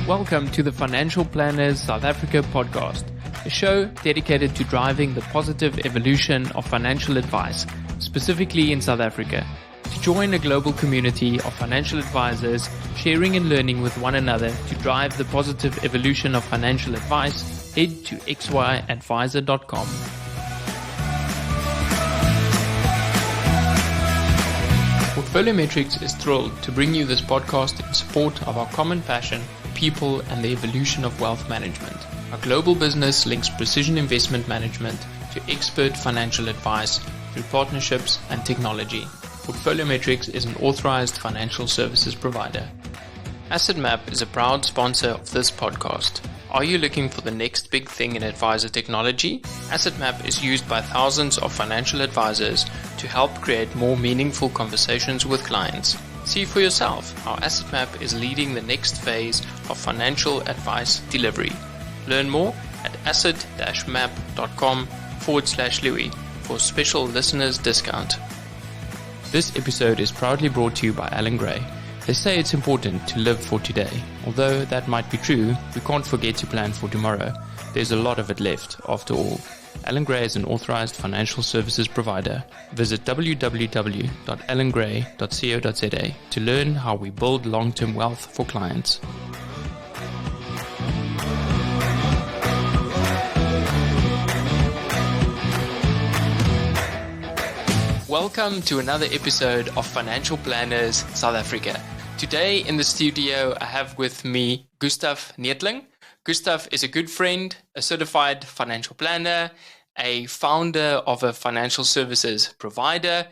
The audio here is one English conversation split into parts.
Welcome to the Financial Planners South Africa podcast, a show dedicated to driving the positive evolution of financial advice, specifically in South Africa. To join a global community of financial advisors, sharing and learning with one another to drive the positive evolution of financial advice, head to xyadvisor.com. Portfolio Metrics is thrilled to bring you this podcast in support of our common passion, people, and the evolution of wealth management. Our global business links precision investment management to expert financial advice through partnerships and technology. Portfolio Metrics is an authorized financial services provider. AssetMap is a proud sponsor of this podcast. Are you looking for the next big thing in advisor technology? AssetMap is used by thousands of financial advisors to help create more meaningful conversations with clients. See for yourself how AssetMap is leading the next phase of financial advice delivery. Learn more at asset-map.com/Louis for a special listeners discount. This episode is proudly brought to you by Alan Gray. They say it's important to live for today. Although that might be true, we can't forget to plan for tomorrow. There's a lot of it left, after all. Alan Gray is an authorized financial services provider. Visit www.alangray.co.za to learn how we build long-term wealth for clients. Welcome to another episode of Financial Planners South Africa. Today in the studio I have with me Gustav Neethling. Gustav is a good friend, a certified financial planner, a founder of a financial services provider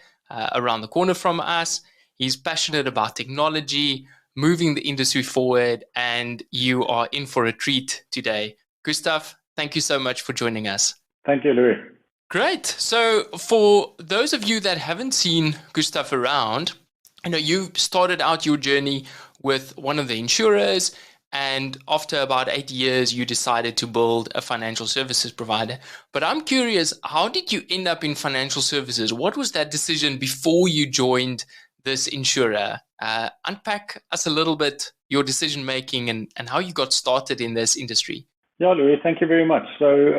around the corner from us. He's passionate about technology, moving the industry forward, and you are in for a treat today. Gustav, thank you so much for joining us. Thank you, Louis. Great. So for those of you that haven't seen Gustav around, you started out your journey with one of the insurers, and after about 8 years, you decided to build a financial services provider. But I'm curious, how did you end up in financial services? What was that decision before you joined this insurer? Unpack us a little bit your decision making and how you got started in this industry. Yeah, Louis, thank you very much. So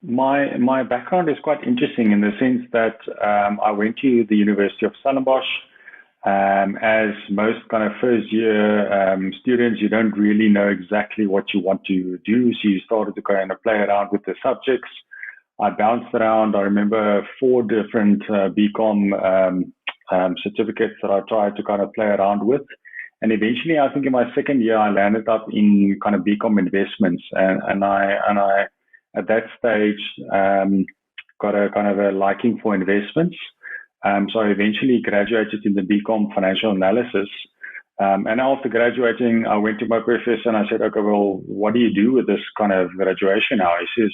my background is quite interesting in the sense that I went to the University of Stellenbosch. As most kind of first year students, you don't really know exactly what you want to do. So you started to kind of play around with the subjects. I bounced around. I remember 4 different BCom certificates that I tried to kind of play around with. And eventually, I think in my second year, I landed up in kind of BCom investments. And I at that stage, got a kind of a liking for investments. So I eventually graduated in the BCom financial analysis. And after graduating, I went to my professor and I said, okay, well, what do you do with this kind of graduation now? He says,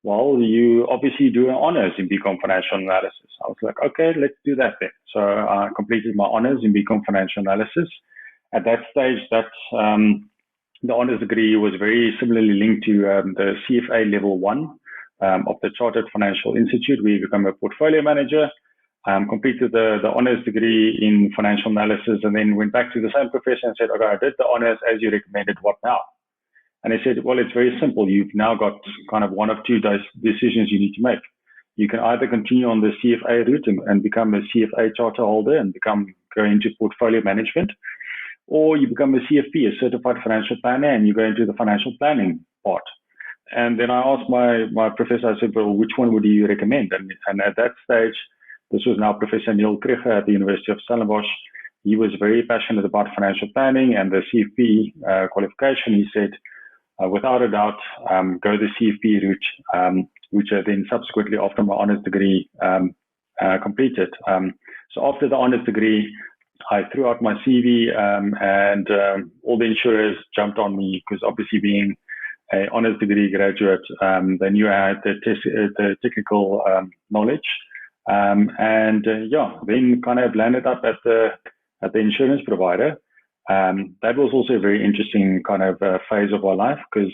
well, you obviously do an honors in BCom financial analysis. I was like, okay, let's do that then. So I completed my honors in BCom financial analysis. At that stage, the honors degree was very similarly linked to the CFA level 1 of the Chartered Financial Institute, where you become a portfolio manager. Completed the honors degree in financial analysis, and then went back to the same professor and said, okay, I did the honors as you recommended, what now? And he said, well, it's very simple. You've now got kind of one of 2 decisions you need to make. You can either continue on the CFA route and become a CFA charter holder and go into portfolio management, or you become a CFP, a certified financial planner, and you go into the financial planning part. And then I asked my professor, I said, well, which one would you recommend? And at that stage, this was now Professor Neil Krige at the University of Stellenbosch. He was very passionate about financial planning and the CFP qualification. He said, without a doubt, go the CFP route, which I then subsequently, after my honors degree, completed. So after the honors degree, I threw out my CV and all the insurers jumped on me because obviously being an honors degree graduate, they knew I had the technical knowledge. Then kind of landed up at the insurance provider. That was also a very interesting kind of phase of my life because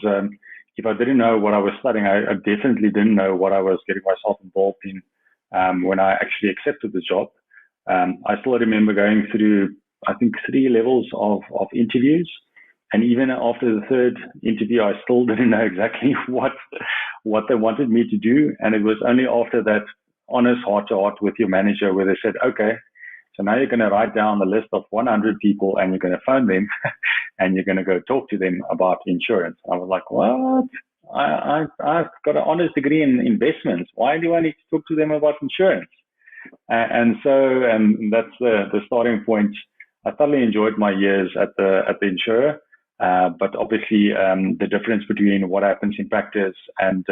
if I didn't know what I was studying, I definitely didn't know what I was getting myself involved in when I actually accepted the job. I still remember going through, I think, 3 levels of interviews. And even after the third interview, I still didn't know exactly what they wanted me to do. And it was only after that honest heart-to-heart with your manager where they said, okay, so now you're going to write down the list of 100 people and you're going to phone them and you're going to go talk to them about insurance. I was like, what? I've got an honors degree in investments. Why do I need to talk to them about insurance? And so that's the starting point. I thoroughly enjoyed my years at the insurer, but obviously the difference between what happens in practice and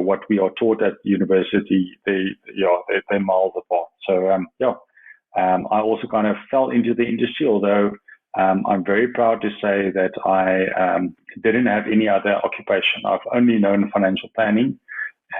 what we are taught at university, they're miles apart. So I also kind of fell into the industry, although I'm very proud to say that I didn't have any other occupation. I've only known financial planning.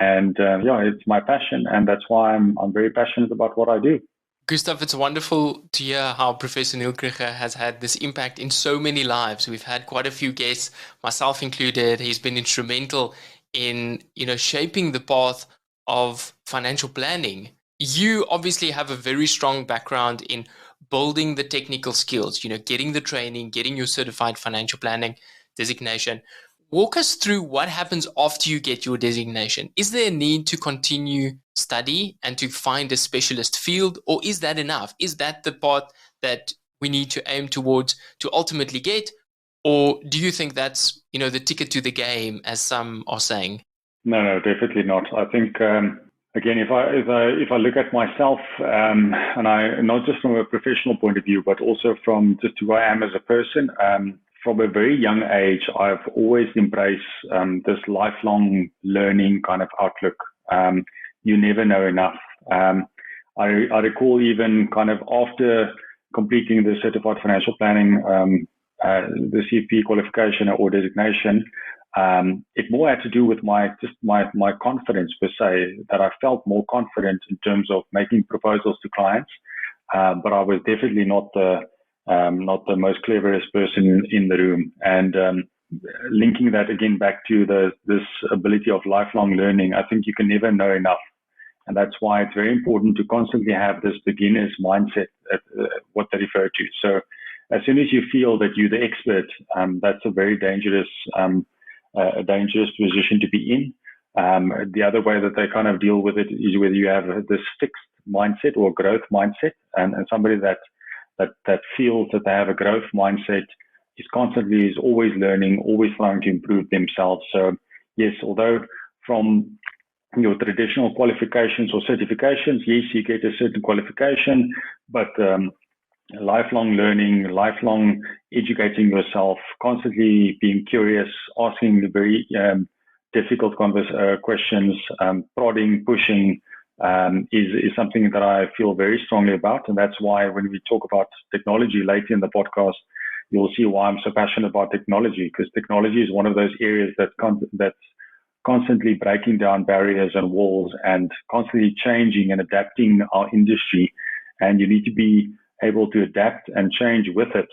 And it's my passion, and that's why I'm very passionate about what I do. Gustav, it's wonderful to hear how Professor Neethling has had this impact in so many lives. We've had quite a few guests, myself included. He's been instrumental in, shaping the path of financial planning. You obviously have a very strong background in building the technical skills, getting the training, getting your certified financial planning designation. Walk us through what happens after you get your designation. Is there a need to continue study and to find a specialist field, or is that enough? Is that the path that we need to aim towards to ultimately get? Or do you think that's, the ticket to the game, as some are saying? No, definitely not. I think, again, if I look at myself, and I not just from a professional point of view, but also from just who I am as a person, from a very young age, I've always embraced this lifelong learning kind of outlook. You never know enough. I recall even kind of after completing the Certified Financial Planning, the CFP qualification or designation, it more had to do with my confidence per se, that I felt more confident in terms of making proposals to clients. But I was definitely not the most cleverest person in the room. And linking that again back to this ability of lifelong learning, I think you can never know enough. And that's why it's very important to constantly have this beginner's mindset, what they refer to. So as soon as you feel that you're the expert, that's a very dangerous position to be in. The other way that they kind of deal with it is whether you have this fixed mindset or growth mindset, and somebody that feels that they have a growth mindset is always learning, always trying to improve themselves. So yes, although from your traditional qualifications or certifications, yes, you get a certain qualification, but lifelong learning, lifelong educating yourself, constantly being curious, asking the very difficult questions, prodding, pushing, is something that I feel very strongly about. And that's why when we talk about technology later in the podcast, you'll see why I'm so passionate about technology, because technology is one of those areas that's constantly breaking down barriers and walls and constantly changing and adapting our industry. And you need to be able to adapt and change with it,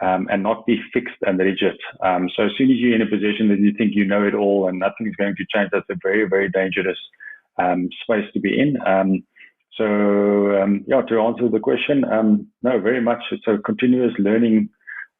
and not be fixed and rigid. So as soon as you're in a position that you think you know it all and nothing is going to change, that's a very, very dangerous space to be in. To answer the question, no, very much. It's a continuous learning,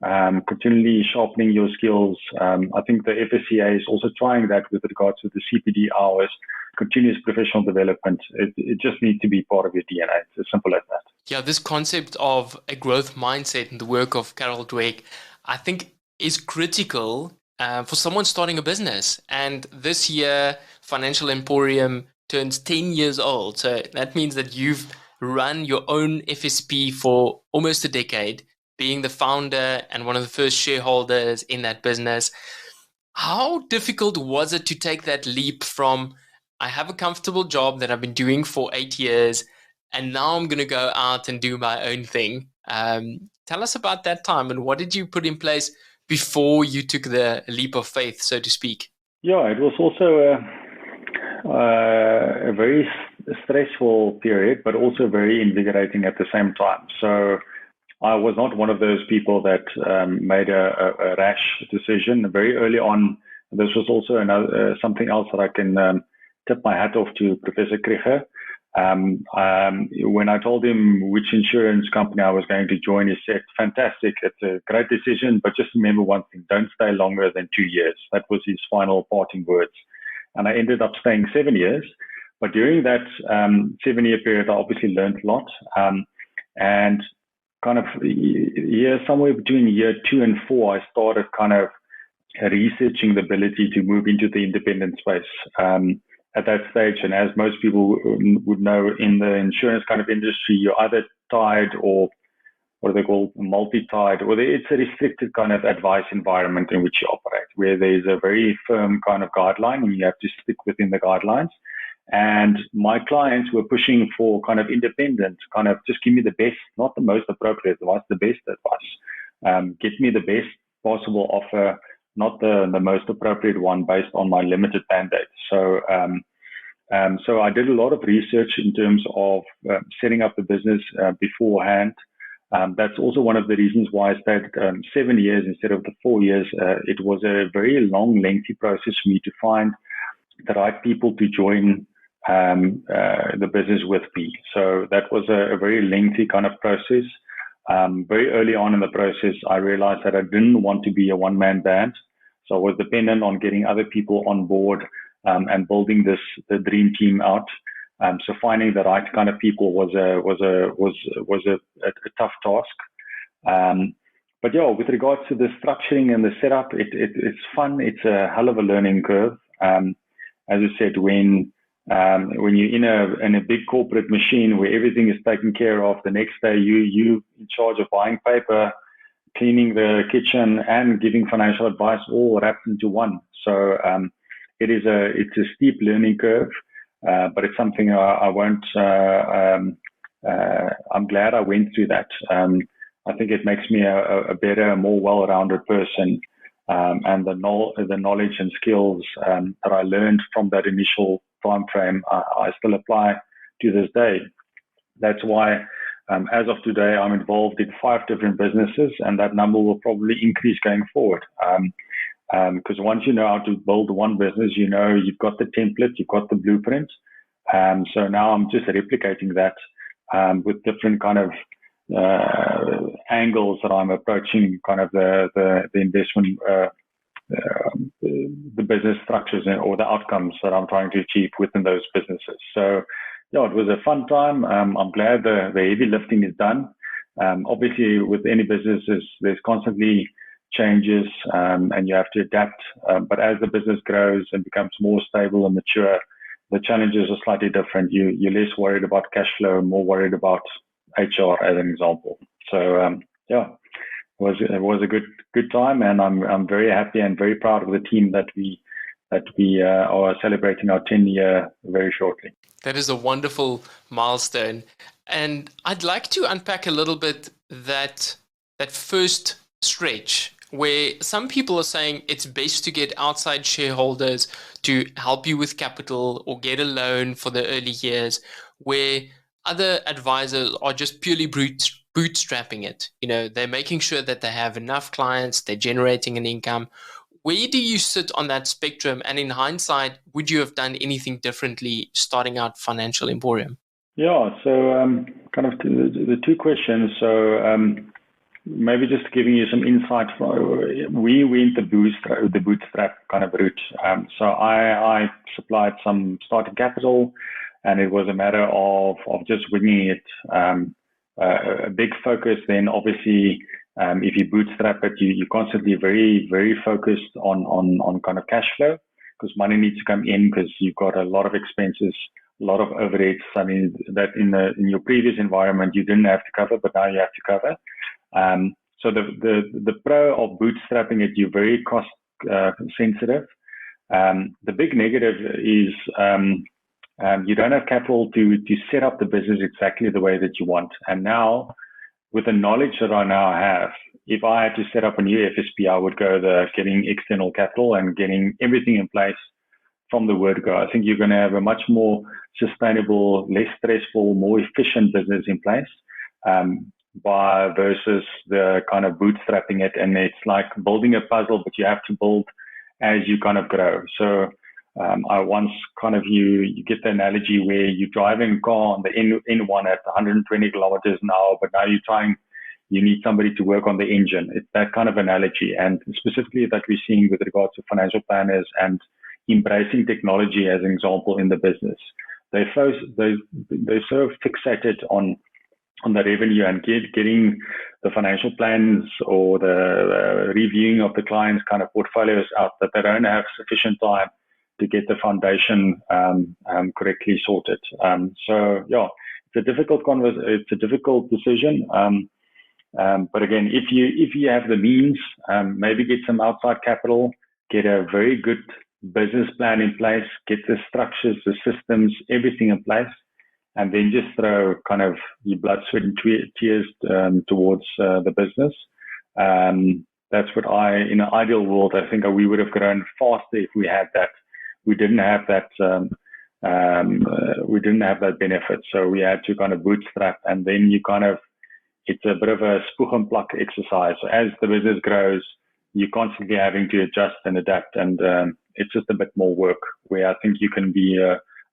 continually sharpening your skills. I think the FSCA is also trying that with regards to the CPD hours, continuous professional development. It just needs to be part of your DNA. It's as simple as that. Yeah, this concept of a growth mindset in the work of Carol Dweck, I think is critical for someone starting a business. And this year, Financial Emporium turns 10 years old. So that means that you've run your own FSP for almost a decade, being the founder and one of the first shareholders in that business. How difficult was it to take that leap from, I have a comfortable job that I've been doing for 8 years, and now I'm going to go out and do my own thing? Tell us about that time, and what did you put in place before you took the leap of faith, so to speak? Yeah, it was also a very stressful period, but also very invigorating at the same time. So I was not one of those people that made a rash decision very early on. This was also something else that I can tip my hat off to Professor Krieger. When I told him which insurance company I was going to join, he said, fantastic, it's a great decision, but just remember one thing, don't stay longer than 2 years. That was his final parting words. And I ended up staying 7 years. But during that 7-year period, I obviously learned a lot. And kind of somewhere between year 2 and 4, I started kind of researching the ability to move into the independent space. At that stage, and as most people would know, in the insurance kind of industry, you're either tied or what they call multi-tied, or it's a restricted kind of advice environment in which you operate, where there's a very firm kind of guideline and you have to stick within the guidelines. And my clients were pushing for kind of independent, kind of just give me the best, not the most appropriate advice, the best advice. Get me the best possible offer, not the most appropriate one based on my limited mandate. So I did a lot of research in terms of setting up the business beforehand. That's also one of the reasons why I stayed 7 years instead of the 4 years. It was a very long, lengthy process for me to find the right people to join the business with me. So that was a very lengthy kind of process. Very early on in the process, I realized that I didn't want to be a one-man band. So I was dependent on getting other people on board and building the dream team out. So finding the right kind of people was a tough task. But yeah, with regards to the structuring and the setup, it's fun. It's a hell of a learning curve. As I said, when you're in a big corporate machine where everything is taken care of, the next day you in charge of buying paper, cleaning the kitchen, and giving financial advice all wrapped into one. So it's a steep learning curve, but it's something I won't. I'm glad I went through that. I think it makes me a better, more well-rounded person. And the knowledge and skills that I learned from that initial time frame, I still apply to this day. That's why, as of today, I'm involved in 5 different businesses, and that number will probably increase going forward. Because once you know how to build one business, you know you've got the template, you've got the blueprint. So now I'm just replicating that with different kind of angles that I'm approaching kind of the investment, the business structures or the outcomes that I'm trying to achieve within those businesses. So yeah, it was a fun time. I'm glad the heavy lifting is done. Obviously, with any businesses, there's constantly changes and you have to adapt. But as the business grows and becomes more stable and mature, the challenges are slightly different. You're less worried about cash flow, more worried about HR, as an example. So yeah, it was a good time, and I'm very happy and very proud of the team that we are celebrating our 10-year very shortly. That is a wonderful milestone, and I'd like to unpack a little bit that first stretch where some people are saying it's best to get outside shareholders to help you with capital or get a loan for the early years, where other advisors are just purely bootstrapping it. You know, they're making sure that they have enough clients, they're generating an income. Where do you sit on that spectrum? And in hindsight, would you have done anything differently starting out Financial Emporium? Yeah, so kind of the two questions. So maybe just giving you some insight. We went the bootstrap kind of route. So I supplied some starting capital, and it was a matter of just winging it. A big focus then, obviously, if you bootstrap it, you're constantly very, very focused on kind of cash flow, because money needs to come in because you've got a lot of expenses, a lot of overheads. I mean, that in your previous environment, you didn't have to cover, but now you have to cover. So the pro of bootstrapping it, you're very cost sensitive. The big negative is you don't have capital to set up the business exactly the way that you want. And now, with the knowledge that I now have, if I had to set up a new FSP, I would go getting external capital and getting everything in place from the word go. I think you're going to have a much more sustainable, less stressful, more efficient business in place versus the kind of bootstrapping it. And it's like building a puzzle, but you have to build as you kind of grow. So I once kind of you get the analogy where you're driving a car on the N1 at 120 kilometers an hour, but now you need somebody to work on the engine. It's that kind of analogy, and specifically that we're seeing with regards to financial planners and embracing technology as an example in the business. They're so fixated on the revenue and getting the financial plans or the reviewing of the client's kind of portfolios out that they don't have sufficient time to get the foundation correctly sorted. So yeah, it's a difficult decision. But again, if you have the means, maybe get some outside capital, get a very good business plan in place, get the structures, the systems, everything in place, and then just throw kind of your blood, sweat, and tears towards the business. That's what in an ideal world, I think we would have grown faster if we had that. We didn't have that. We didn't have that benefit, so we had to kind of bootstrap, and then it's a bit of a spook and pluck exercise. So as the business grows, you're constantly having to adjust and adapt, and it's just a bit more work. Where I think you can be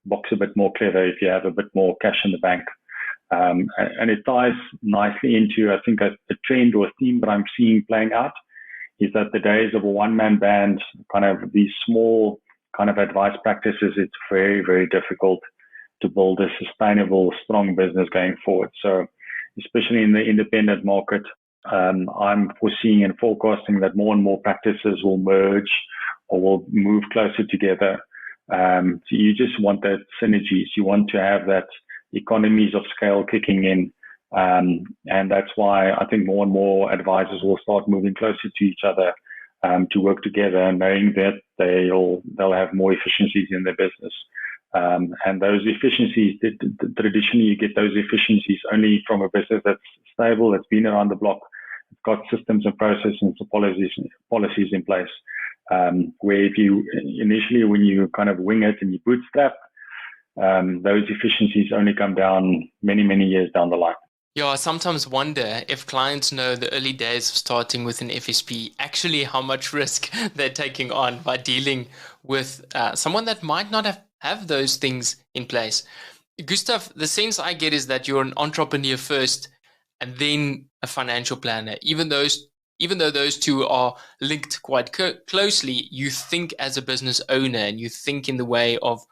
box a bit more clever if you have a bit more cash in the bank. And it ties nicely into, I think, a trend or a theme that I'm seeing playing out is that the days of a one-man band, kind of these small kind of advice practices, it's very, very difficult to build a sustainable, strong business going forward. So especially in the independent market, I'm foreseeing and forecasting that more and more practices will merge or will move closer together. So you just want that synergies. You want to have that economies of scale kicking in. And that's why I think more and more advisors will start moving closer to each other to work together, knowing that they'll have more efficiencies in their business. And those efficiencies, traditionally you get those efficiencies only from a business that's stable, that's been around the block, it's got systems and processes and policies in place. Where if you initially, when you kind of wing it and you bootstrap, those efficiencies only come down many, many years down the line. Yeah, I sometimes wonder if clients know the early days of starting with an FSP, actually how much risk they're taking on by dealing with someone that might not have those things in place. Gustav, the sense I get is that you're an entrepreneur first and then a financial planner. Even though those two are linked quite closely, you think as a business owner and you think in the way of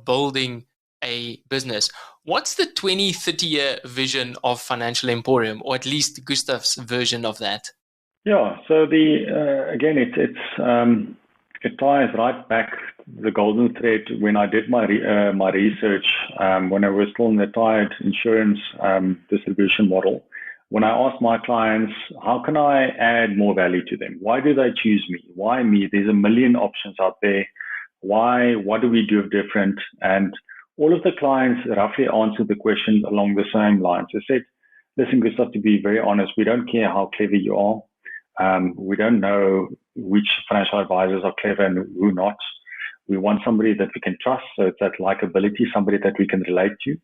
building a business. What's the 20, 30-year vision of Financial Emporium, or at least Gustav's version of that? Yeah, so again, it ties right back the golden thread when I did my research when I was still in the tied insurance distribution model. When I asked my clients, how can I add more value to them? Why do they choose me? Why me? There's a million options out there. Why? What do we do different? And all of the clients roughly answered the question along the same lines. They said, listen, Gustav, to be very honest, we don't care how clever you are. We don't know which financial advisors are clever and who not. We want somebody that we can trust. So it's that likability, somebody that we can relate to.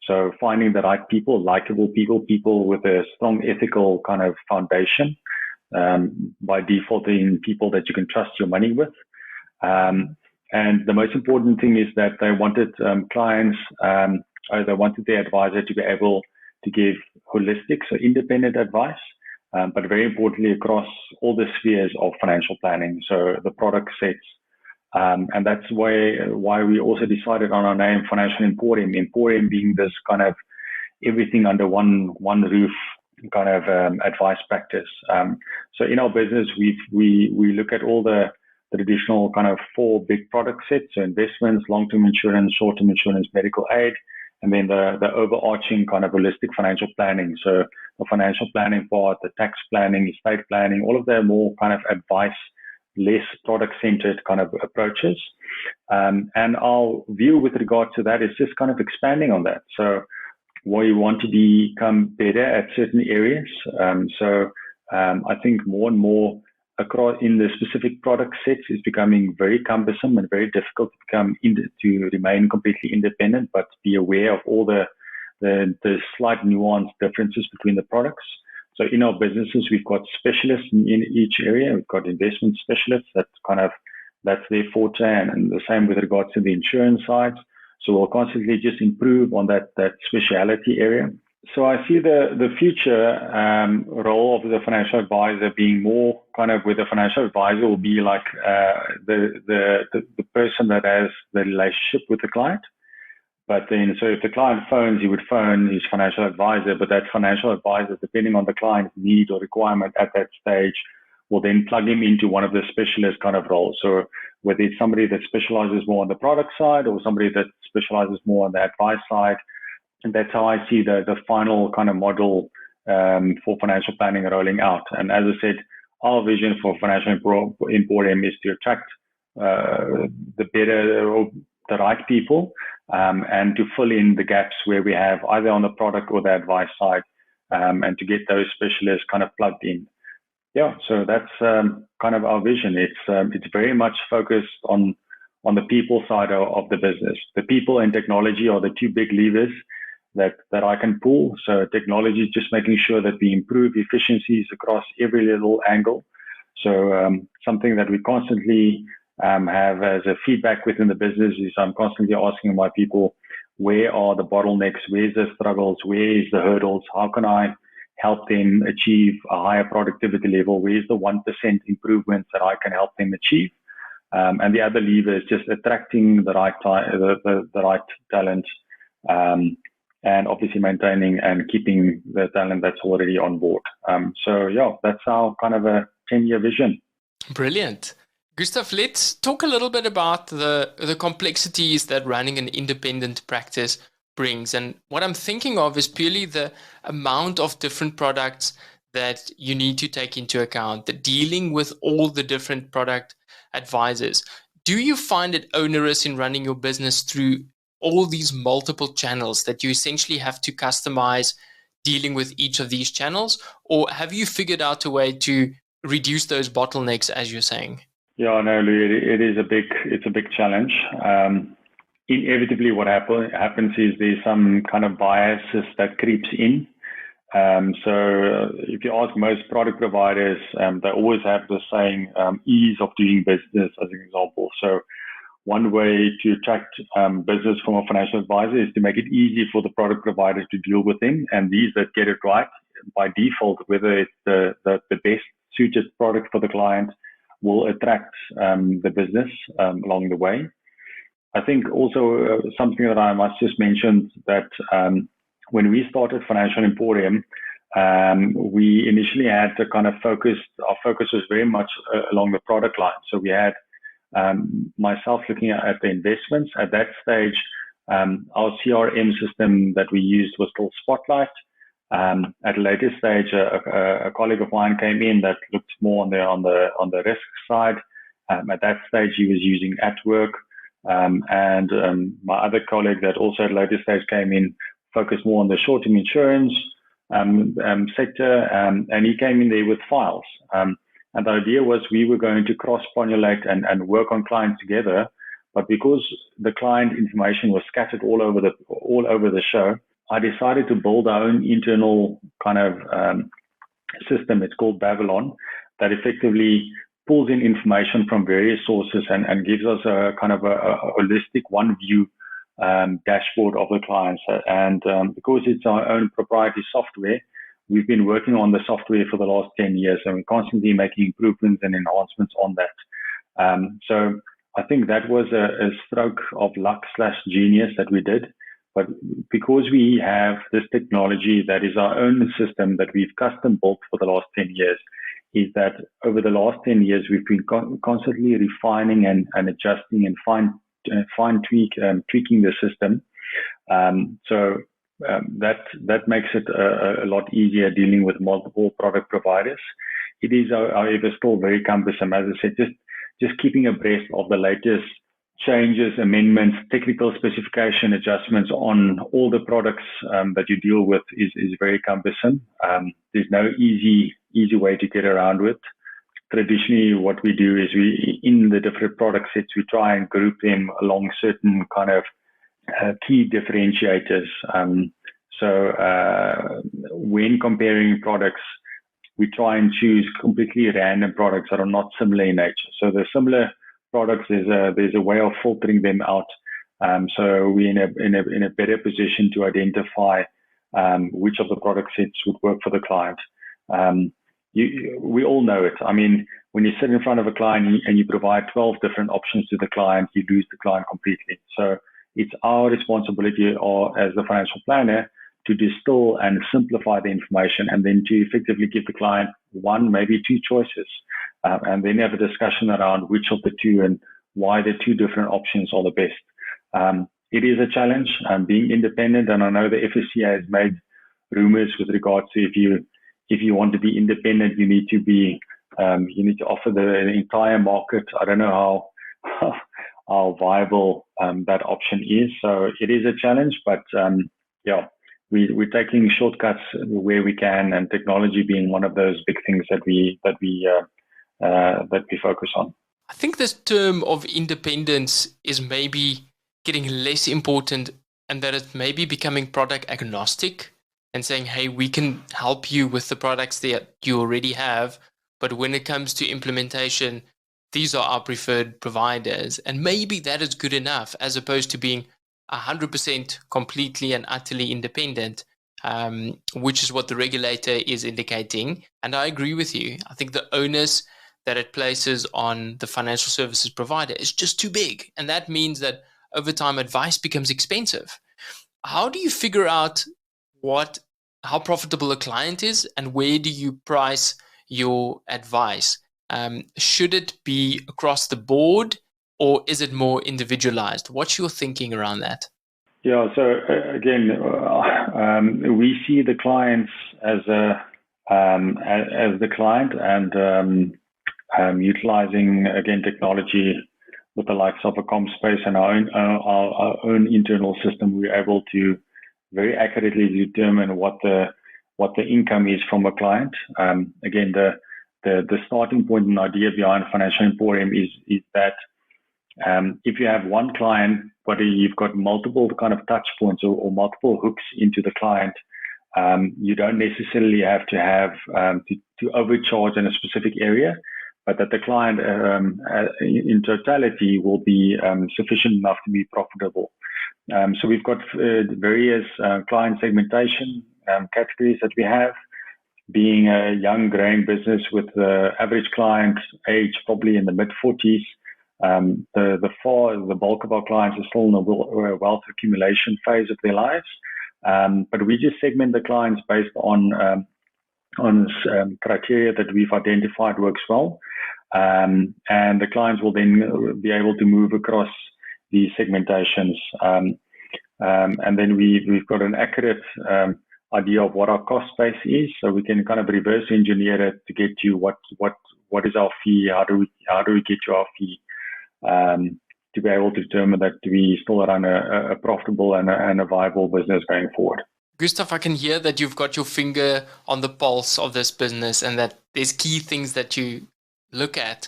So finding the right people, likable people with a strong ethical kind of foundation, by defaulting people that you can trust your money with. And the most important thing is that they wanted clients, or they wanted their advisor to be able to give holistic, so independent advice, but very importantly across all the spheres of financial planning, so the product sets. And that's why we also decided on our name, Financial Emporium. Emporium being this kind of everything under one roof kind of advice practice. So in our business, we look at all the traditional kind of 4 big product sets, so investments, long-term insurance, short-term insurance, medical aid, and then the overarching kind of holistic financial planning. So the financial planning part, the tax planning, estate planning, all of the more kind of advice, less product-centered kind of approaches. And our view with regard to that is just kind of expanding on that. So we want to become better at certain areas. I think more and more across in the specific product sets is becoming very cumbersome and very difficult to remain completely independent, but be aware of all the slight nuanced differences between the products. So in our businesses, we've got specialists in each area. We've got investment specialists that kind of that's their forte, and the same with regards to the insurance side. So we'll constantly just improve on that specialty area. So I see the future role of the financial advisor being more kind of where the financial advisor will be like the person that has the relationship with the client. But then, so if the client phones, he would phone his financial advisor, but that financial advisor, depending on the client's need or requirement at that stage, will then plug him into one of the specialist kind of roles. So whether it's somebody that specializes more on the product side or somebody that specializes more on the advice side. And that's how I see the final kind of model for financial planning rolling out. And as I said, our vision for Financial Emporium is to attract the better or the right people and to fill in the gaps where we have either on the product or the advice side and to get those specialists kind of plugged in. Yeah, so that's kind of our vision. It's very much focused on the people side of the business. The people and technology are the two big levers that I can pull. So technology is just making sure that we improve efficiencies across every little angle. So something that we constantly have as a feedback within the business is I'm constantly asking my people, where are the bottlenecks? Where's the struggles? Where is the hurdles? How can I help them achieve a higher productivity level? Where's the 1% improvements that I can help them achieve? And the other lever is just attracting the right talent, and obviously maintaining and keeping the talent that's already on board. So yeah, that's our kind of a 10-year vision. Brilliant. Gustav, let's talk a little bit about the complexities that running an independent practice brings. And what I'm thinking of is purely the amount of different products that you need to take into account, the dealing with all the different product advisors. Do you find it onerous in running your business through all these multiple channels that you essentially have to customize dealing with each of these channels? Or have you figured out a way to reduce those bottlenecks, as you're saying? Yeah, no, it's a big challenge. Inevitably what happens is there's some kind of biases that creeps in. So if you ask most product providers, they always have the saying, ease of doing business as an example. So one way to attract business from a financial advisor is to make it easy for the product providers to deal with them. And these that get it right by default, whether it's the best suited product for the client, will attract the business along the way. I think also something that I must just mention that when we started Financial Emporium, we initially had the kind of our focus was very much along the product line. So we had myself looking at the investments. At that stage, our CRM system that we used was called Spotlight. At a later stage, a colleague of mine came in that looked more on the risk side. At that stage, he was using Atwork. And my other colleague that also at a later stage came in, focused more on the short-term insurance sector, and he came in there with files. And the idea was we were going to cross-pollinate and work on clients together, but because the client information was scattered all over the show, I decided to build our own internal kind of system. It's called Babylon, that effectively pulls in information from various sources and gives us a kind of a holistic one view dashboard of the clients. And because it's our own proprietary software, we've been working on the software for the last 10 years, and we're constantly making improvements and enhancements on that. So I think that was a stroke of luck / genius that we did. But because we have this technology that is our own system that we've custom built for the last 10 years, is that over the last 10 years, we've been constantly refining and adjusting and tweaking the system. So that makes it a lot easier dealing with multiple product providers. It is, however, still very cumbersome. As I said, just keeping abreast of the latest changes, amendments, technical specification adjustments on all the products that you deal with is very cumbersome. There's no easy way to get around with. Traditionally, what we do is in the different product sets, we try and group them along certain kind of key differentiators. So when comparing products, we try and choose completely random products that are not similar in nature. So the similar products, there's a way of filtering them out. So we're in a better position to identify which of the product sets would work for the client. We all know it. I mean, when you sit in front of a client and you provide 12 different options to the client, you lose the client completely. So it's our responsibility, or as the financial planner, to distill and simplify the information, and then to effectively give the client one, maybe two choices, and then have a discussion around which of the two and why the two different options are the best. It is a challenge being independent, and I know the FSCA has made rumors with regards to if you want to be independent, you need to offer the entire market. I don't know how viable that option is. So it is a challenge, but yeah, we're taking shortcuts where we can, and technology being one of those big things that we focus on. I think this term of independence is maybe getting less important, and that it's maybe becoming product agnostic and saying, hey, we can help you with the products that you already have, but when it comes to implementation, these are our preferred providers. And maybe that is good enough, as opposed to being 100% completely and utterly independent, which is what the regulator is indicating. And I agree with you. I think the onus that it places on the financial services provider is just too big. And that means that over time, advice becomes expensive. How do you figure out how profitable a client is, and where do you price your advice? Should it be across the board, or is it more individualized? What's your thinking around that? Yeah, so again, we see the clients as the client, and utilizing again technology with the likes of a CompSpace and our own internal system, we're able to very accurately determine what the income is from a client. Again, the starting point and idea behind Financial Emporium is that if you have one client, but you've got multiple kind of touch points or multiple hooks into the client, you don't necessarily have to have to overcharge in a specific area, but that the client in totality will be sufficient enough to be profitable. So we've got various client segmentation categories that we have. Being a young growing business with the average client age probably in the mid-40s, the bulk of our clients are still in the wealth accumulation phase of their lives. But we just segment the clients based on criteria that we've identified works well. And the clients will then be able to move across these segmentations. And then we've got an accurate idea of what our cost base is, so we can kind of reverse engineer it to get you what is our fee, how do we get you our fee, to be able to determine that we still run a profitable and a viable business going forward. Gustav, I can hear that you've got your finger on the pulse of this business and that there's key things that you look at.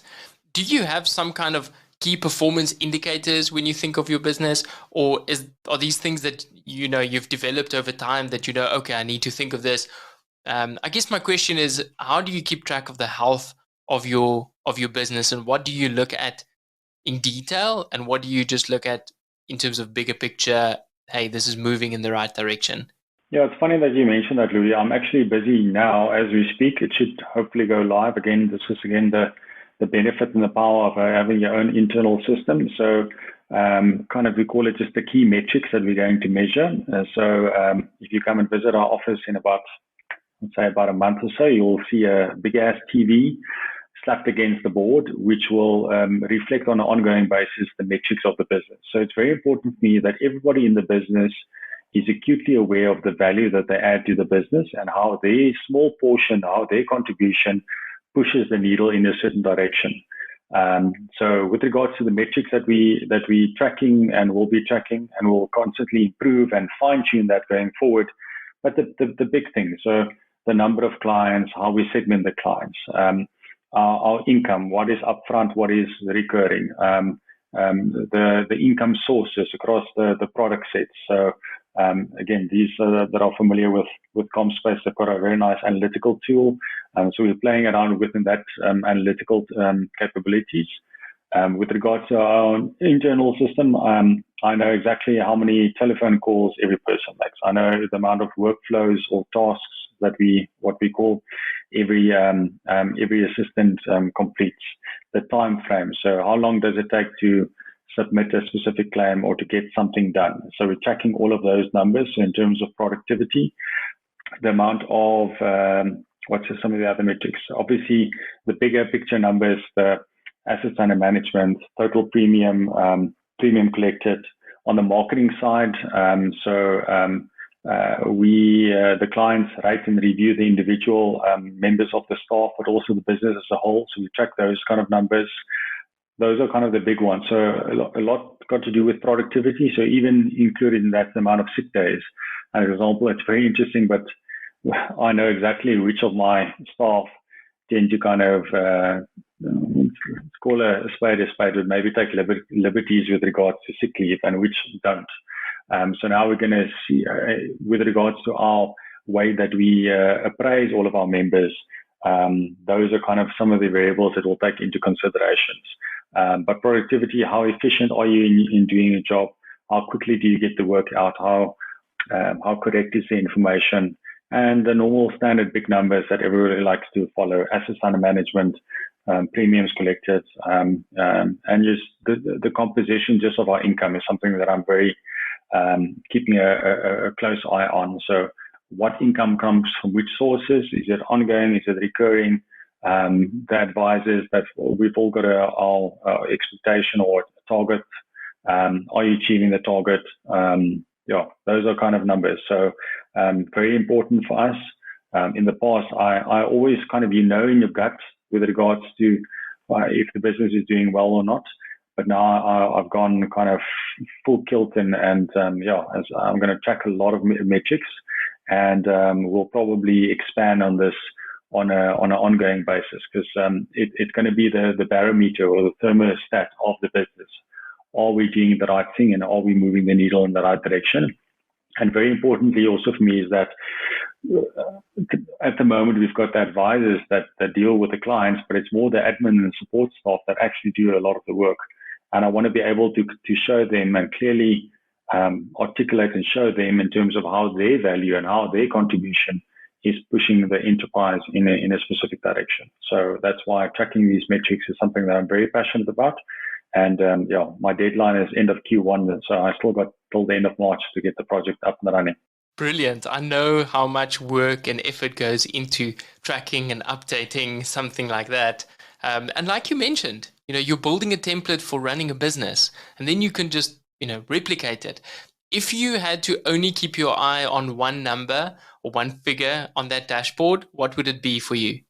Do you have some kind of key performance indicators when you think of your business, or are these things that you've developed over time that okay, I need to think of this? I guess my question is, how do you keep track of the health of your business, and what do you look at in detail, and what do you just look at in terms of bigger picture? Hey, this is moving in the right direction. Yeah, it's funny that you mentioned that, Louis. I'm actually busy now as we speak. It should hopefully go live. Again, this is the benefit and the power of having your own internal system. So kind of we call it just the key metrics that we're going to measure. So if you come and visit our office in about a month or so, you'll see a big ass TV slapped against the board, which will reflect on an ongoing basis the metrics of the business. So it's very important to me that everybody in the business is acutely aware of the value that they add to the business and how their small portion, how their contribution pushes the needle in a certain direction. So with regards to the metrics that we tracking and will be tracking, and will constantly improve and fine tune that going forward. But the big thing, so the number of clients, how we segment the clients, our income, what is upfront, what is recurring, the income sources across the product sets. So again, these that are familiar with CompSpace, they've got a very nice analytical tool. So we're playing around within that analytical capabilities. With regards to our own internal system, I know exactly how many telephone calls every person makes. I know the amount of workflows or tasks that what we call every assistant completes, the time frame. So how long does it take to submit a specific claim or to get something done? So we're tracking all of those numbers. So in terms of productivity, the amount of what's some of the other metrics? Obviously, the bigger picture numbers, the assets under management, total premium, premium collected. On the marketing side, the clients rate and review the individual members of the staff, but also the business as a whole. So we track those kind of numbers. Those are kind of the big ones. So a lot got to do with productivity. So even included in that, the amount of sick days. As an example, it's very interesting, but I know exactly which of my staff tend to kind of call a spade, but maybe take liberties with regards to sick leave and which don't. So now we're going to see, with regards to our way that we appraise all of our members, those are kind of some of the variables that we'll take into considerations. But productivity, how efficient are you in doing your job? How quickly do you get the work out? How correct is the information? And the normal standard big numbers that everybody likes to follow: assets under management, premiums collected, and just the composition just of our income is something that I'm very keeping a close eye on. So what income comes from which sources? Is it ongoing? Is it recurring? The advisors that we've all got our expectation or target. Are you achieving the target? Those are kind of numbers. So very important for us. In the past, I always kind of, in your gut with regards to if the business is doing well or not. But now I've gone kind of full kilt and as I'm going to track a lot of metrics, and we'll probably expand on this on an ongoing basis, because it's going to be the barometer or the thermostat of the business. Are we doing the right thing, and are we moving the needle in the right direction? And very importantly also for me is that at the moment we've got the advisors that deal with the clients, but it's more the admin and support staff that actually do a lot of the work. And I want to be able to show them and clearly articulate and show them in terms of how their value and how their contribution is pushing the enterprise in a specific direction. So that's why tracking these metrics is something that I'm very passionate about. And my deadline is end of Q1, so I still got till the end of March to get the project up and running. Brilliant. I know how much work and effort goes into tracking and updating something like that. And like you mentioned, you're building a template for running a business, and then you can just, replicate it. If you had to only keep your eye on one number or one figure on that dashboard, what would it be for you?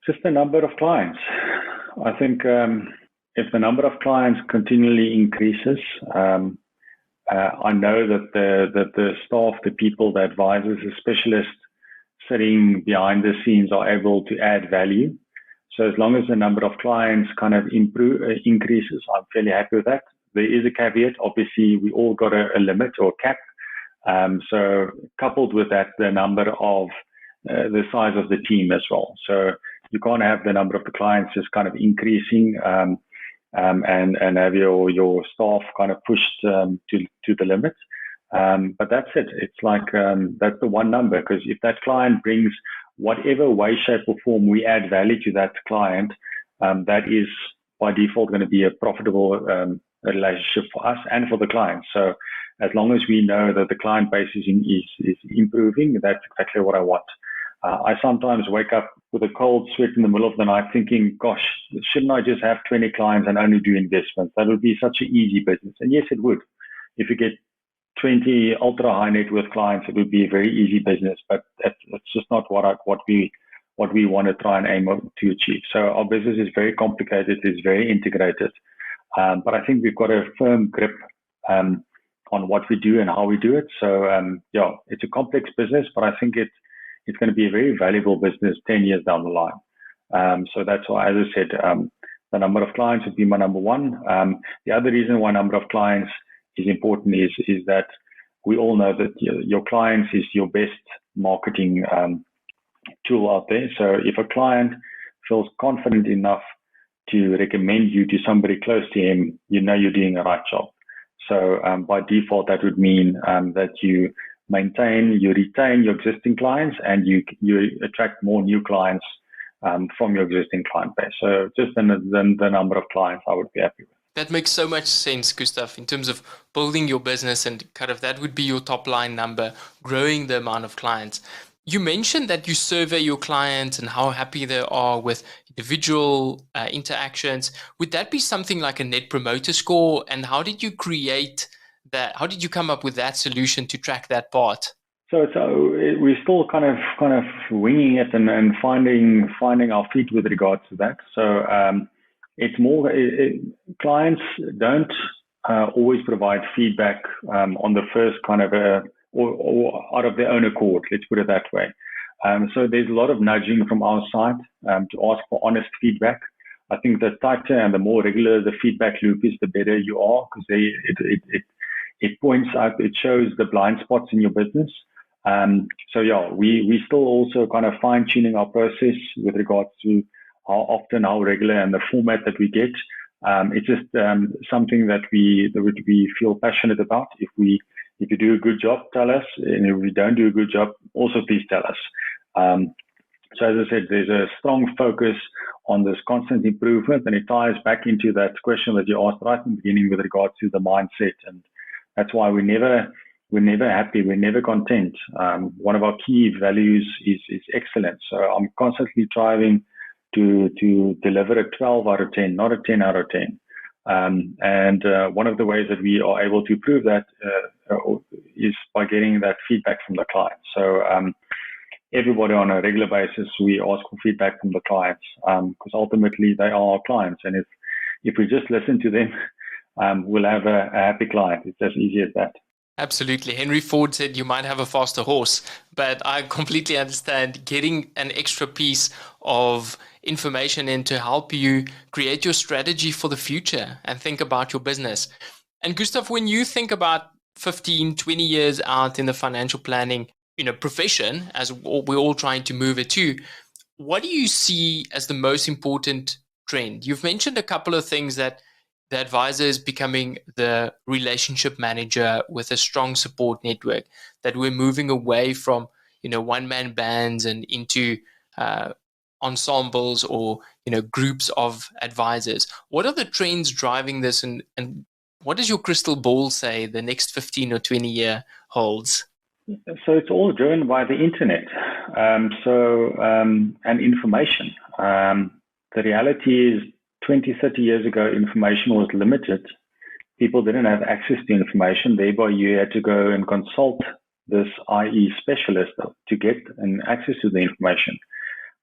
Just the number of clients. I think if the number of clients continually increases, I know that the staff, the people, the advisors, the specialists sitting behind the scenes are able to add value. So as long as the number of clients kind of increases, I'm fairly happy with that. There is a caveat. Obviously, we all got a limit or cap. So coupled with that, the number of the size of the team as well. So you can't have the number of the clients just kind of increasing and have your staff kind of pushed to the limit. But that's it. It's like that's the one number, because if that client brings whatever way, shape or form we add value to that client, that is by default going to be a profitable relationship for us and for the client. So as long as we know that the client base is improving, that's exactly what I want. I sometimes wake up with a cold sweat in the middle of the night thinking, gosh, shouldn't I just have 20 clients and only do investments? That would be such an easy business. And yes, it would. If you get 20 ultra high net worth clients, it would be a very easy business, but that's just not what we want to try and aim to achieve. So our business is very complicated. It's very integrated. But I think we've got a firm grip on what we do and how we do it. So it's a complex business, but I think it's going to be a very valuable business 10 years down the line. So that's why, as I said, the number of clients would be my number one. The other reason why number of clients is important is that we all know that your clients is your best marketing tool out there. So if a client feels confident enough to recommend you to somebody close to him, you know you're doing the right job. So by default, that would mean that you retain your existing clients, and you attract more new clients from your existing client base. So just the number of clients I would be happy with. That makes so much sense, Gustav, in terms of building your business, and kind of that would be your top line number, growing the amount of clients. You mentioned that you survey your clients and how happy they are with individual interactions. Would that be something like a net promoter score? And how did you create that? How did you come up with that solution to track that part? So we're still kind of winging it and finding our feet with regards to that. So it's more clients don't always provide feedback on the first kind of or out of their own accord. Let's put it that way. So there's a lot of nudging from our side to ask for honest feedback. I think the tighter and the more regular the feedback loop is, the better you are, because it points out, it shows the blind spots in your business. So yeah, we still also kind of fine tuning our process with regards to how often, how regular, and the format that we get. It's just something that we feel passionate about. If you do a good job, tell us, and if we don't do a good job, also please tell us. So as I said, there's a strong focus on this constant improvement, and it ties back into that question that you asked right in the beginning with regards to the mindset, and that's why we're never happy, we're never content. One of our key values is excellence. So I'm constantly striving to deliver a 12 out of 10, not a 10 out of 10. And one of the ways that we are able to prove that is by getting that feedback from the client. So everybody on a regular basis, we ask for feedback from the clients, because ultimately they are our clients. And if we just listen to them, we'll have a happy client. It's as easy as that. Absolutely. Henry Ford said you might have a faster horse, but I completely understand getting an extra piece of information in to help you create your strategy for the future and think about your business. And Gustav, when you think about 15, 20 years out in the financial planning, profession, as we're all trying to move it to, what do you see as the most important trend? You've mentioned a couple of things, that the advisor is becoming the relationship manager with a strong support network, that we're moving away from, one-man bands and into ensembles or, groups of advisors. What are the trends driving this, and what does your crystal ball say the next 15 or 20 year holds? So it's all driven by the internet, and information. The reality is, 20, 30 years ago, information was limited. People didn't have access to information. Thereby, you had to go and consult this IE specialist to get access to the information.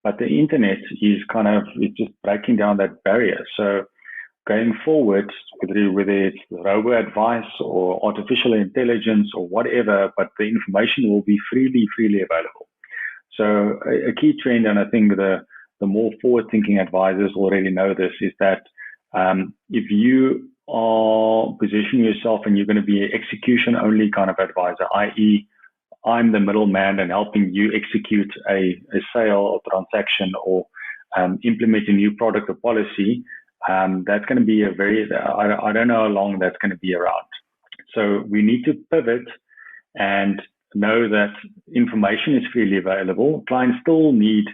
But the internet is it's just breaking down that barrier. So going forward, whether it's robo-advice or artificial intelligence or whatever, but the information will be freely available. So a key trend, and I think the more forward-thinking advisors already know this, is that if you are positioning yourself and you're going to be an execution-only kind of advisor, i.e., I'm the middleman and helping you execute a sale or transaction or implement a new product or policy, that's going to be I don't know how long that's going to be around. So we need to pivot and know that information is freely available. Clients still need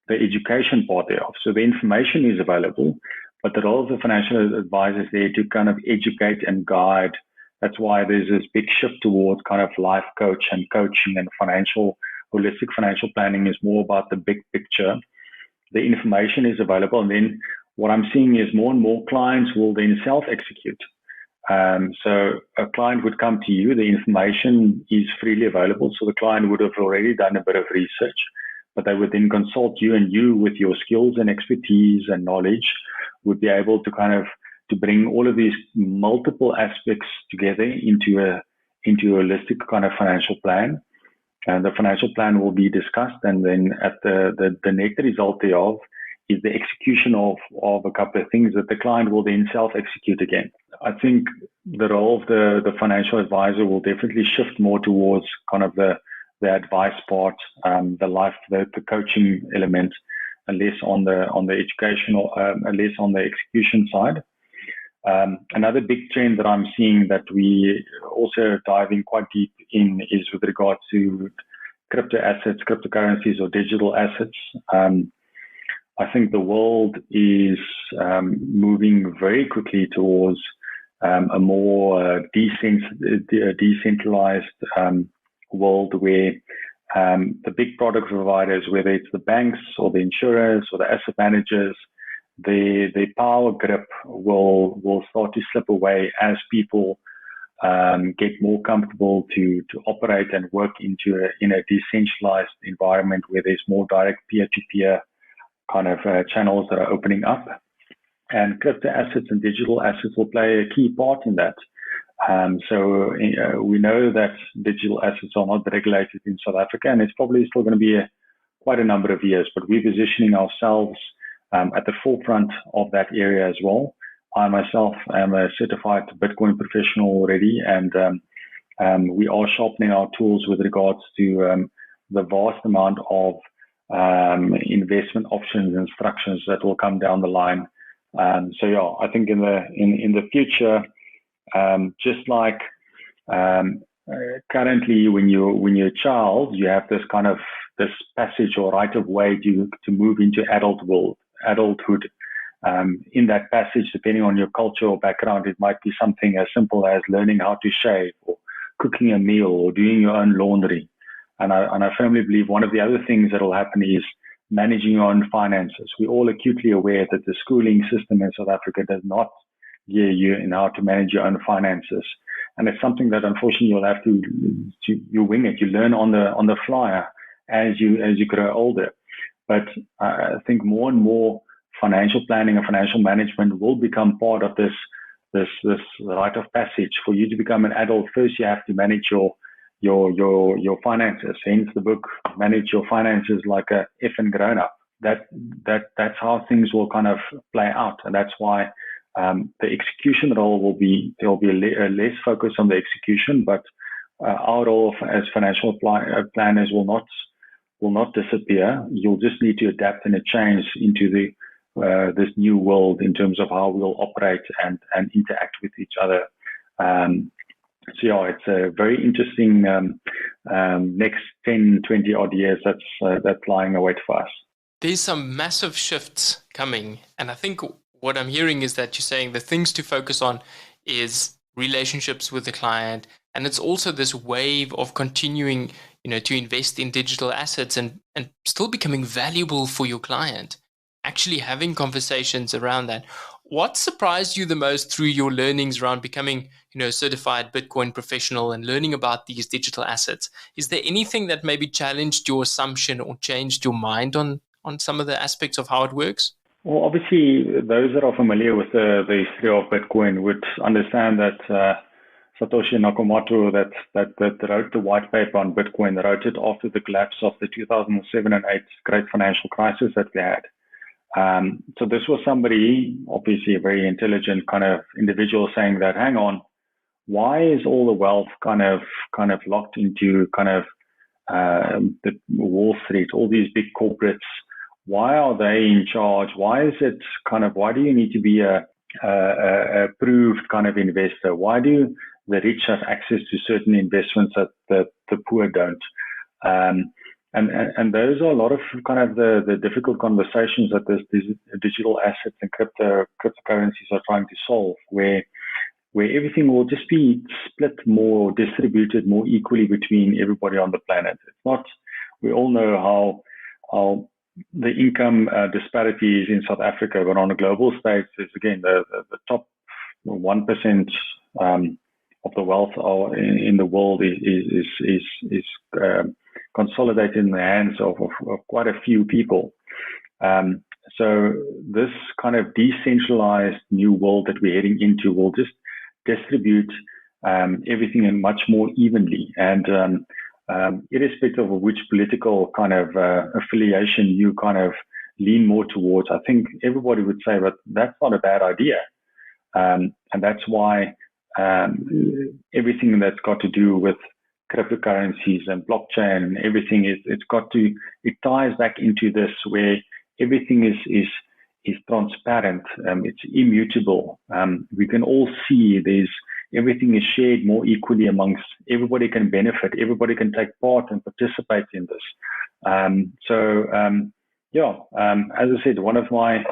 the education part thereof. So the information is available, but the role of the financial advisor is there to kind of educate and guide. That's why there's this big shift towards kind of life coach and coaching, and holistic financial planning is more about the big picture. The information is available, and then what I'm seeing is more and more clients will then self-execute. So a client would come to you, the information is freely available, so the client would have already done a bit of research, but they would then consult you, and you, with your skills and expertise and knowledge, would be able to to bring all of these multiple aspects together into a holistic kind of financial plan. And the financial plan will be discussed, and then at the net result thereof is the execution of a couple of things that the client will then self-execute again. I think the role of the financial advisor will definitely shift more towards kind of the advice part, the coaching element, and less on the educational, less on the execution side. Another big trend that I'm seeing that we also diving quite deep in is with regard to crypto assets, cryptocurrencies, or digital assets. I think the world is moving very quickly towards a more decentralized world where the big product providers, whether it's the banks or the insurers or the asset managers, the power grip will start to slip away as people get more comfortable to operate and work in a decentralized environment where there's more direct peer-to-peer kind of channels that are opening up. And crypto assets and digital assets will play a key part in that. So we know that digital assets are not regulated in South Africa, and it's probably still going to be quite a number of years, but we're positioning ourselves at the forefront of that area as well. I myself am a certified Bitcoin professional already, and we are sharpening our tools with regards to the vast amount of investment options and instructions that will come down the line. So yeah, I think in the future, just like currently when you're a child, you have this passage or right of way to move into adulthood. In that passage, depending on your culture or background, it might be something as simple as learning how to shave, or cooking a meal, or doing your own laundry. And I firmly believe one of the other things that will happen is managing your own finances. We're all acutely aware that the schooling system in South Africa does not gear you in how to manage your own finances. And it's something that unfortunately you'll have to you wing it. You learn on the fly as you grow older. But I think more and more financial planning and financial management will become part of this rite of passage. For you to become an adult, first you have to manage your finances. Hence the book, Manage Your Finances Like a Effing Grown Up. That's how things will kind of play out, and that's why the execution role there'll be a less focus on the execution, but our role as financial planners will not disappear. You'll just need to adapt and change into this new world in terms of how we'll operate and interact with each other. So yeah, it's a very interesting next 10, 20 odd years that's lying await for us. There's some massive shifts coming, and I think what I'm hearing is that you're saying the things to focus on is relationships with the client, and it's also this wave of continuing, to invest in digital assets and still becoming valuable for your client. Actually having conversations around that. What surprised you the most through your learnings around becoming, a certified Bitcoin professional and learning about these digital assets? Is there anything that maybe challenged your assumption or changed your mind on some of the aspects of how it works? Well, obviously, those that are familiar with the history of Bitcoin would understand that Satoshi Nakamoto that wrote the white paper on Bitcoin, wrote it after the collapse of the 2007 and 8 great financial crisis that we had. So this was somebody, obviously a very intelligent kind of individual, saying that, hang on, why is all the wealth kind of locked into the Wall Street, all these big corporates? Why are they in charge? Why is it why do you need to be a approved kind of investor? Why do the rich have access to certain investments that the poor don't? And those are a lot of the difficult conversations that these digital assets and cryptocurrencies are trying to solve, where everything will just be split more, distributed more equally between everybody on the planet. It's not. We all know how the income disparities in South Africa, but on a global stage, is again the top 1% of the wealth in the world is consolidated in the hands of quite a few people. So this kind of decentralized new world that we're heading into will just distribute everything in much more evenly, and irrespective of which political affiliation you lean more towards. I think everybody would say, but that's not a bad idea, and that's why everything that's got to do with cryptocurrencies and blockchain and everything it ties back into this, where everything is transparent. It's immutable. We can all see everything is shared more equally amongst everybody. Can benefit. Everybody can take part and participate in this. As I said, one of my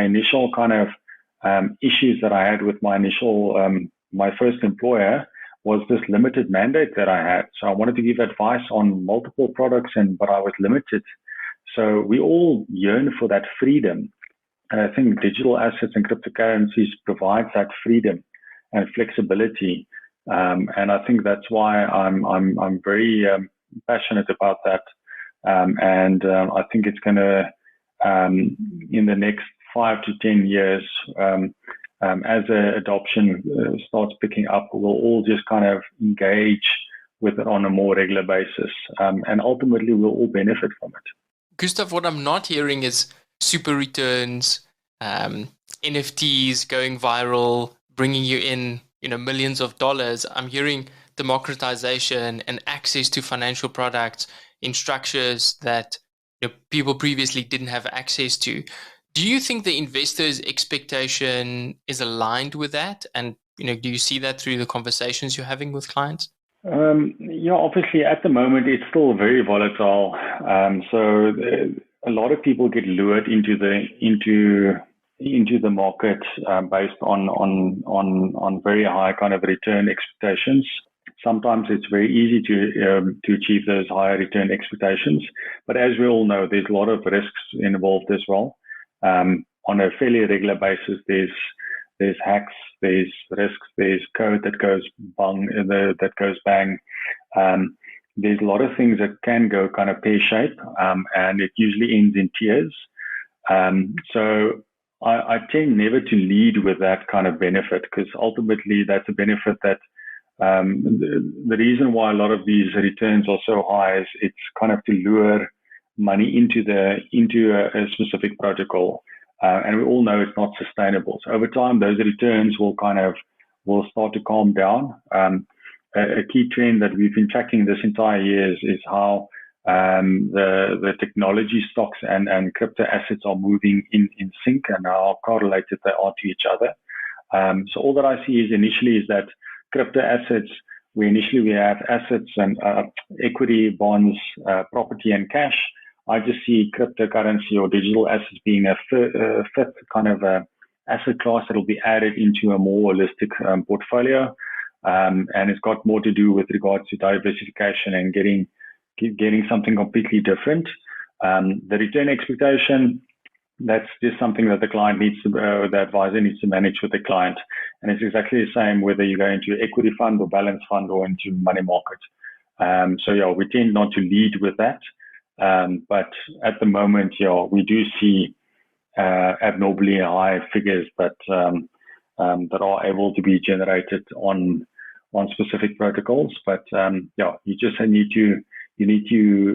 initial kind of issues that I had with my first employer was this limited mandate that I had. So I wanted to give advice on multiple products, but I was limited. So we all yearn for that freedom. And I think digital assets and cryptocurrencies provides that freedom and flexibility. And I think that's why I'm very passionate about that. I think it's going to, in the next 5 to 10 years, as adoption starts picking up, we'll all just kind of engage with it on a more regular basis. And ultimately, we'll all benefit from it. Gustav, what I'm not hearing is super returns, NFTs going viral, bringing you in, millions of dollars. I'm hearing democratization and access to financial products in structures that people previously didn't have access to. Do you think the investor's expectation is aligned with that? And do you see that through the conversations you're having with clients? Obviously at the moment it's still very volatile. So a lot of people get lured into the market based on very high kind of return expectations. Sometimes it's very easy to achieve those higher return expectations, but as we all know, there's a lot of risks involved as well. On a fairly regular basis, there's hacks, there's risks, there's code that goes bang. There's a lot of things that can go kind of pear-shaped, and it usually ends in tears. So I tend never to lead with that kind of benefit, because ultimately that's a benefit that the reason why a lot of these returns are so high is it's kind of to lure money into a specific protocol. And we all know it's not sustainable. So over time, those returns will start to calm down. A key trend that we've been tracking this entire year is how the technology stocks and crypto assets are moving in sync, and how correlated they are to each other. So all that I see is that crypto assets, we have assets and equity, bonds, property, and cash. I just see cryptocurrency or digital assets being a fifth kind of asset class that will be added into a more holistic portfolio. And it's got more to do with regards to diversification and getting something completely different. The return expectation, that's just something that the client the advisor needs to manage with the client. And it's exactly the same whether you go into equity fund or balance fund or into money market. We tend not to lead with that. But at the moment, we do see abnormally high figures that are able to be generated on specific protocols. But you just need to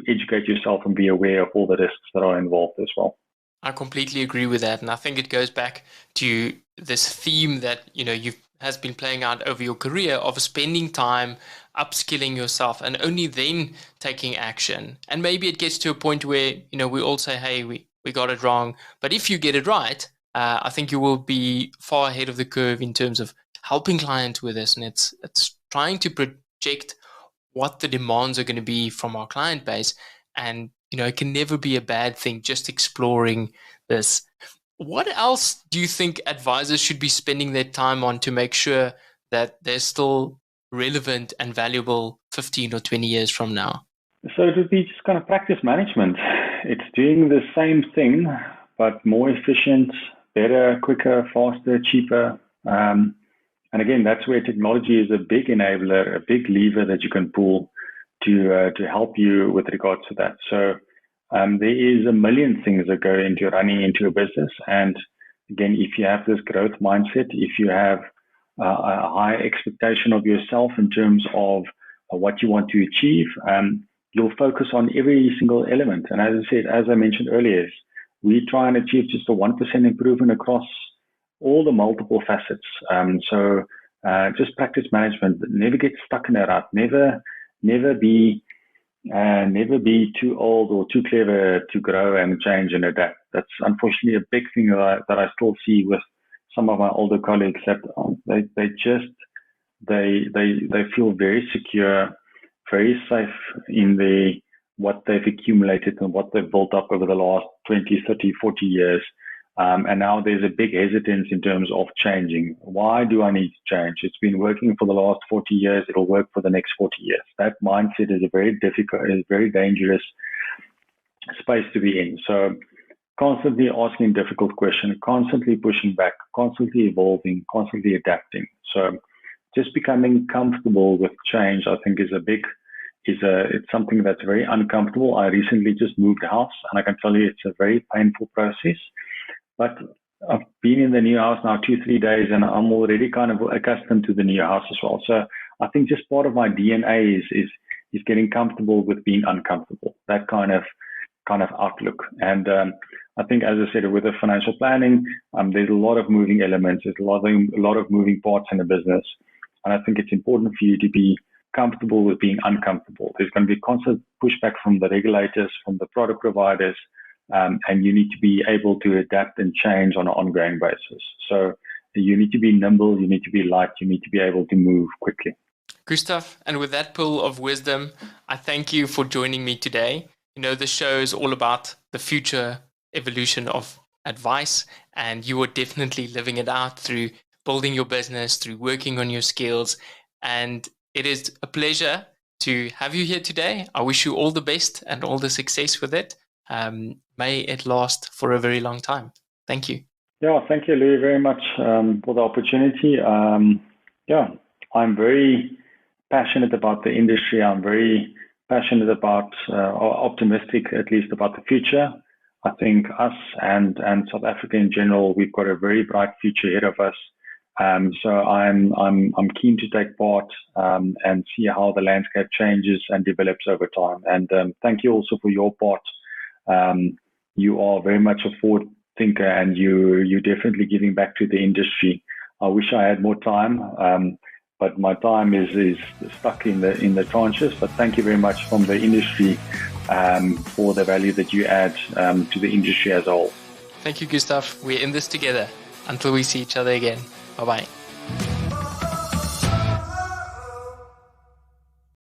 educate yourself and be aware of all the risks that are involved as well. I completely agree with that, and I think it goes back to this theme that has been playing out over your career of spending time upskilling yourself and only then taking action. And maybe it gets to a point where we all say, hey, we got it wrong, but if you get it right, I think you will be far ahead of the curve in terms of helping clients with this. And it's trying to project what the demands are going to be from our client base, and it can never be a bad thing just exploring this. What else do you think advisors should be spending their time on to make sure that they're still relevant and valuable 15 or 20 years from now? So it would be just kind of practice management. It's doing the same thing, but more efficient, better, quicker, faster, cheaper. And again, that's where technology is a big enabler, a big lever that you can pull to help you with regards to that. So there is a million things that go into running into a business. And again, if you have this growth mindset, if you have a high expectation of yourself in terms of what you want to achieve, you'll focus on every single element. And as I mentioned earlier, we try and achieve just a 1% improvement across all the multiple facets. Just practice management. Never get stuck in a rut. Never be and never be too old or too clever to grow and change and adapt. That's unfortunately a big thing that I still see with some of my older colleagues, that they feel very secure, very safe in what they've accumulated and what they've built up over the last 20, 30, 40 years. And now there's a big hesitance in terms of changing. Why do I need to change? It's been working for the last 40 years. It'll work for the next 40 years. That mindset is a very dangerous space to be in. So constantly asking difficult questions, constantly pushing back, constantly evolving, constantly adapting. So just becoming comfortable with change, I think, it's something that's very uncomfortable. I recently just moved house, and I can tell you it's a very painful process. But I've been in the new house now 2-3 days, and I'm already kind of accustomed to the new house as well. So I think just part of my DNA is getting comfortable with being uncomfortable. That kind of outlook. And I think, as I said, with the financial planning, there's a lot of moving elements. There's a lot of moving parts in the business, and I think it's important for you to be comfortable with being uncomfortable. There's going to be constant pushback from the regulators, from the product providers. And you need to be able to adapt and change on an ongoing basis. So you need to be nimble, you need to be light, you need to be able to move quickly. Gustav, and with that pearl of wisdom, I thank you for joining me today. You know, the show is all about the future evolution of advice, and you are definitely living it out through building your business, through working on your skills. And it is a pleasure to have you here today. I wish you all the best and all the success with it. May it last for a very long time. Thank you. Yeah, thank you, Louis, very much for the opportunity. I'm very passionate about the industry. I'm very passionate about, or optimistic at least, about the future. I think us and South Africa in general, we've got a very bright future ahead of us. So I'm keen to take part and see how the landscape changes and develops over time. And thank you also for your part. You are very much a forward thinker, and you're definitely giving back to the industry. I wish I had more time, but my time is stuck in the tranches. But thank you very much from the industry for the value that you add to the industry as a whole. Thank you, Gustav. We're in this together until we see each other again. Bye-bye.